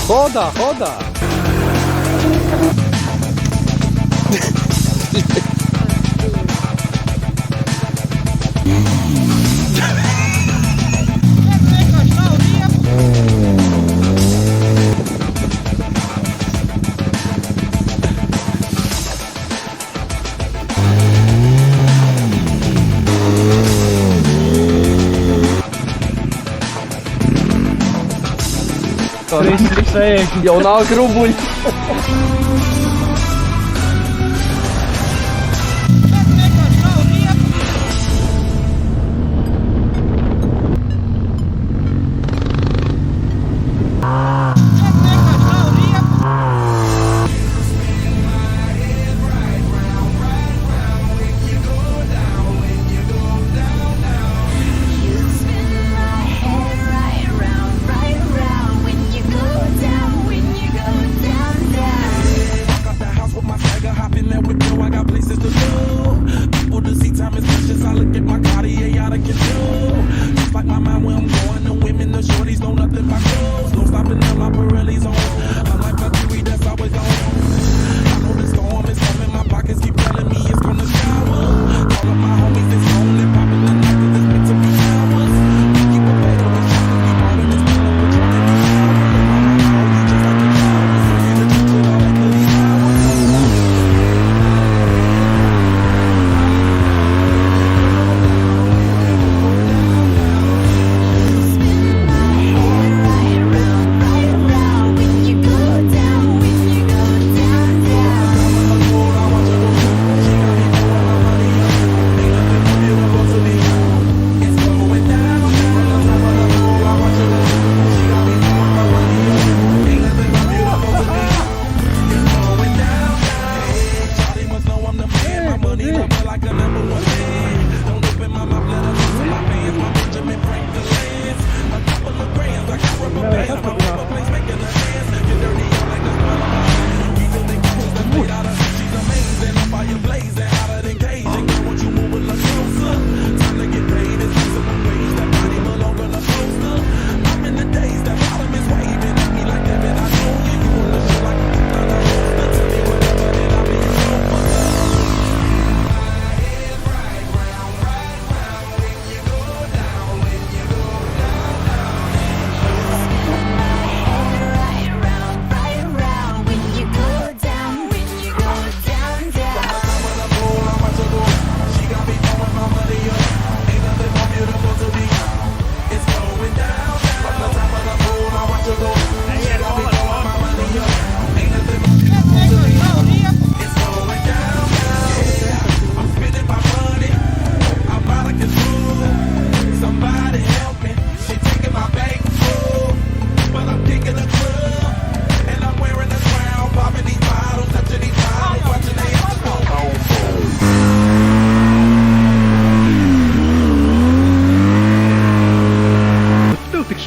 Хода, хода. Jo nav grubuļi.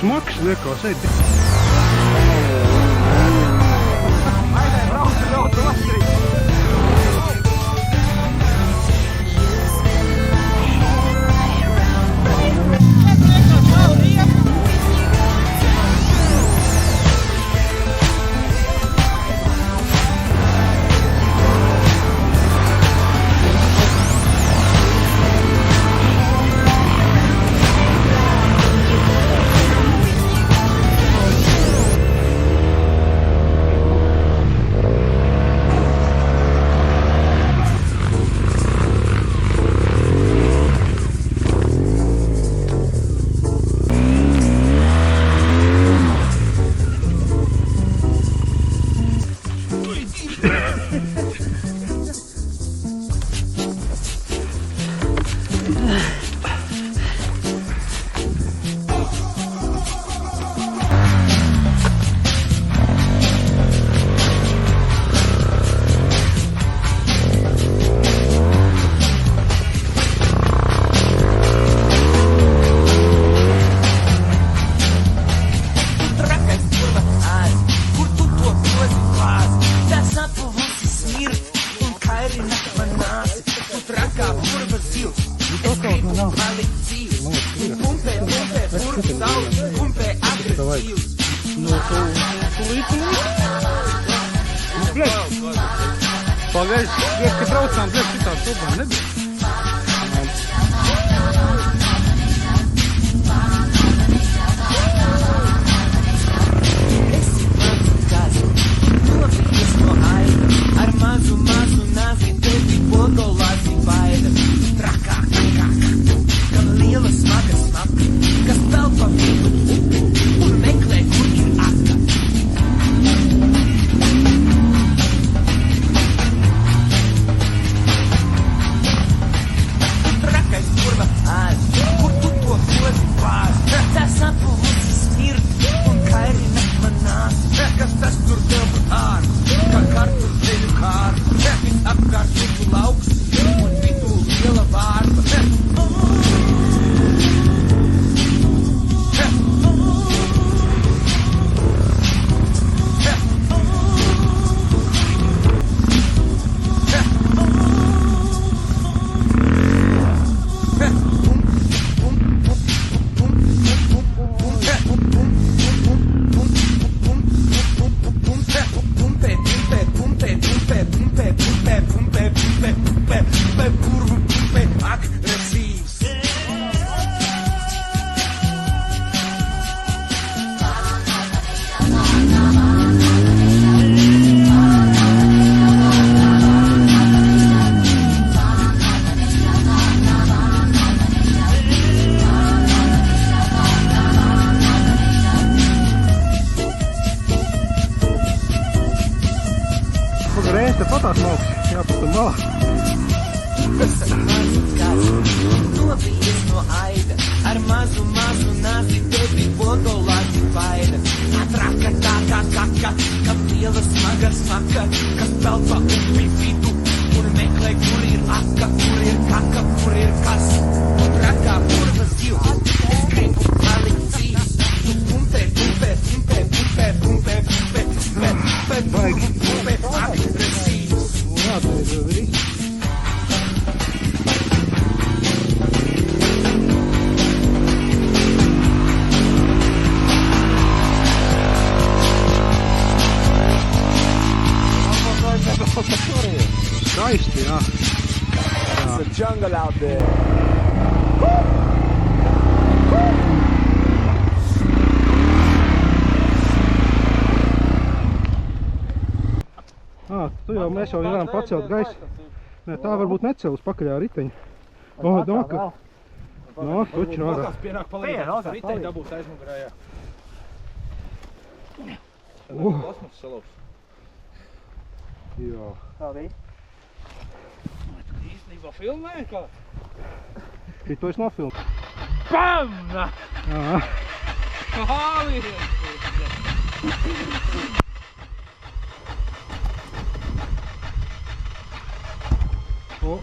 Smags liekas, ej. Давай. Ну, то Pagaidzi, ka braucām, šitā problēma nebija. Ar mazu nāzi tevi podolāzi baida. Trakā, kam liela smaga smaka, kas pelpa vidu un meklē, kur ir aka. Trakais kurva āz, kur tu to kozi bāz. Tas apūsi smirt un kairina manās, kas tas tur tev ār, kā kartur ceļu kār. Vis apkārt visu lauks un vidū liela vārpa. Reiz te patās malks, jāpastam malā. Nobijies no aida, ar mazu nāzi tevi podolāzi baida. Traka, kam liela smaga smaka, kas pelpa upi vidu un meklē, kur ir aka, kur ir kaka, kur ir kas. Trakā purva zivs, es gribu palikt dzīvs. Tu pumpē, agresīvs. Jā, tā ir viss. Skaisti, jā. It's a jungle out there. Mēs jau varam pacelt gaisu. Nē, tā varbūt necels pakaļā riteņu. Nāk, toči nāk. Pienāk palīdzināt, riteņu dabūt aizmugurā, jā. Plasmas salauks. Jā. Tā bija? Īstenībā filmē kā? Šito es nofilmu. BAM! Jā. Kāli! O.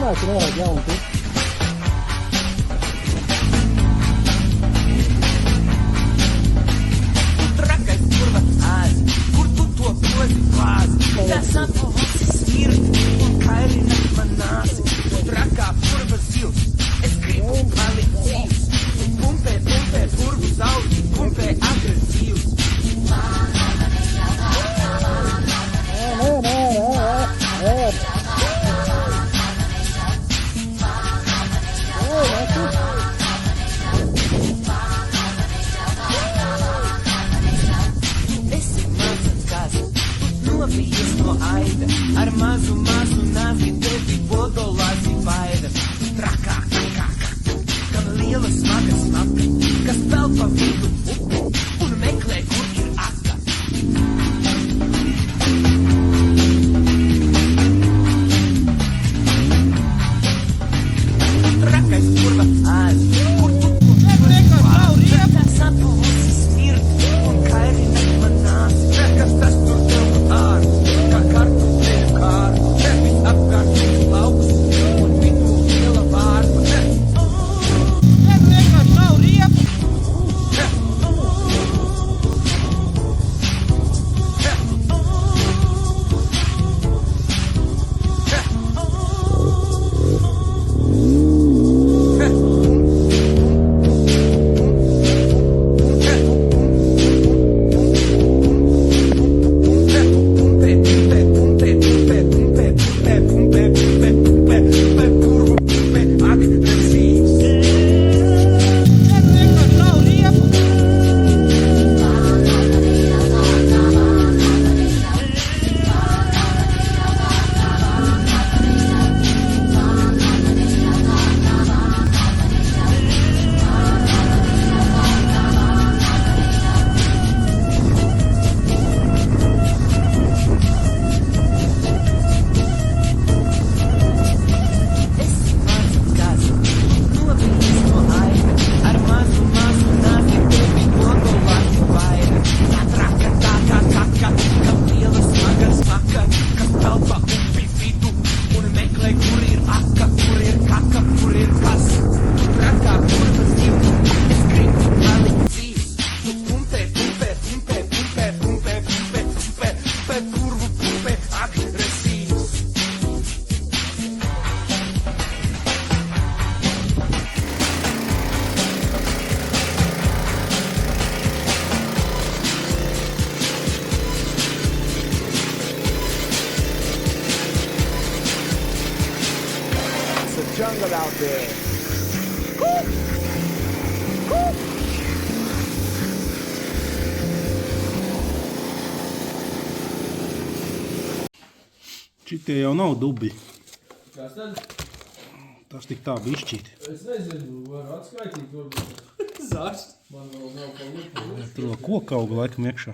Filmēt nevajag jaunu tipu. Trakais kurva āzi, kur tu to kozi bāzi. Tas apūsi smirt un kairina manāsi. Trakā kurva zivs, es gribu palikt dzīvs. Tu pumpē, purvu zaudzi, pumpē agresīvs. Nobijies no aida, ar mazu nāzi tevi podolāzi baida. Trakā, kam liela smaga smaka, kas pelpa vidu upi un meklē, kur ir aka. Šitie jau nav dubi. Kas tad? Tas tik tā bišķīt. Es nezinu, varu atskaitīt, varbūt. Zārst. Man vēl nav palūk. Tur vēl koka auga laikam iekšā.